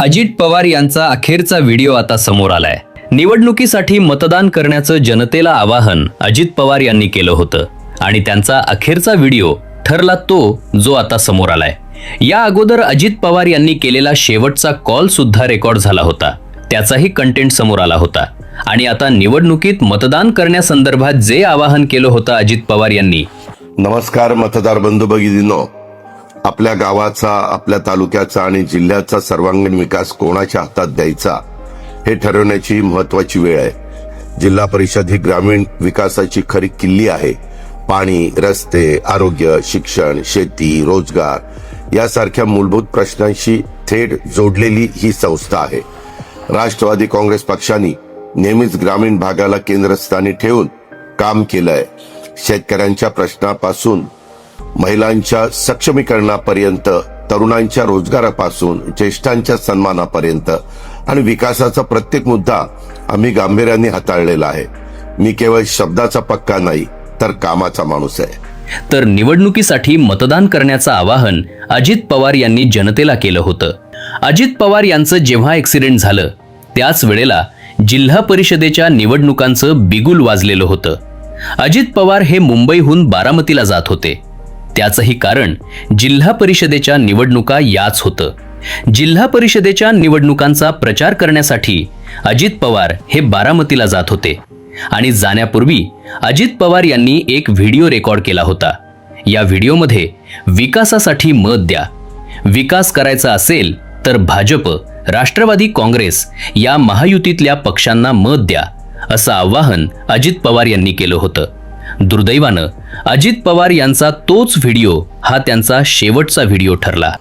अजित पवार यांचा अखेरचा व्हिडिओ आता समोर आलाय। निवडणुकीसाठी मतदान करण्याचं जनतेला आवाहन अजित पवार यांनी केलं होतं आणि त्यांचा अखेरचा व्हिडिओ ठरला तो जो आता समोर आलाय। या अगोदर अजित पवार यांनी केलेला शेवटचा कॉल सुद्धा रेकॉर्ड झाला होता, त्याचाही कंटेंट समोर आला होता आणि आता निवडणुकीत मतदान करण्यासंदर्भात जे आवाहन केलं होतं अजित पवार यांनी। नमस्कार मतदार बंधू भगिनींनो, आपल्या गावाचा, आपल्या तालुक्याचा आणि जिल्ह्याचा सर्वांगीण विकास कोणाच्या हातात द्यायचा हे ठरवण्याची महत्त्वाची वेळ आहे। जिल्हा परिषद ही ग्रामीण विकासाची खरी किल्ली आहे। पाणी, रस्ते, आरोग्य, शिक्षण, शेती, रोजगार यासारख्या मूलभूत प्रश्नांशी थेट जोडलेली ही संस्था आहे। राष्ट्रवादी काँग्रेस पक्षाने नेहमीच ग्रामीण भागाला केंद्रस्थानी ठेवून काम केलंय। शेतकऱ्यांच्या प्रश्नापासून महिलांच्या सक्षमीकरणापर्यंत, तरुणांच्या रोजगारापासून ज्येष्ठांच्या सन्मानापर्यंत आणि विकासाचा प्रत्येक मुद्दा आम्ही गांभीर्याने हाताळलेला आहे। मी केवळ शब्दाचा पक्का नाही तर कामाचा माणूस आहे। तर निवडणुकीसाठी मतदान करण्याचं आवाहन अजित पवार यांनी जनतेला केलं होतं। अजित पवार यांचं जेव्हा ॲक्सिडेंट झालं त्याच वेळेला जिल्हा परिषदेच्या निवडणुकांचं बिगुल वाजलेलं होतं। अजित पवार हे मुंबईहून बारामतीला जात होते, त्याचंही कारण जिल्हा परिषदेच्या निवडणुका याच होतं। जिल्हा परिषदेच्या निवडणुकांचा प्रचार करण्यासाठी अजित पवार हे बारामतीला जात होते आणि जाण्यापूर्वी अजित पवार यांनी एक व्हिडिओ रेकॉर्ड केला होता। या व्हिडिओमध्ये विकासासाठी मत द्या, विकास करायचा असेल तर भाजप, राष्ट्रवादी काँग्रेस या महायुतीतल्या पक्षांना मत द्या असं आवाहन अजित पवार यांनी केलं होतं। दुर्दैवानं अजित पवार यांचा तोच व्हिडिओ हा त्यांचा शेवटचा व्हिडिओ ठरला।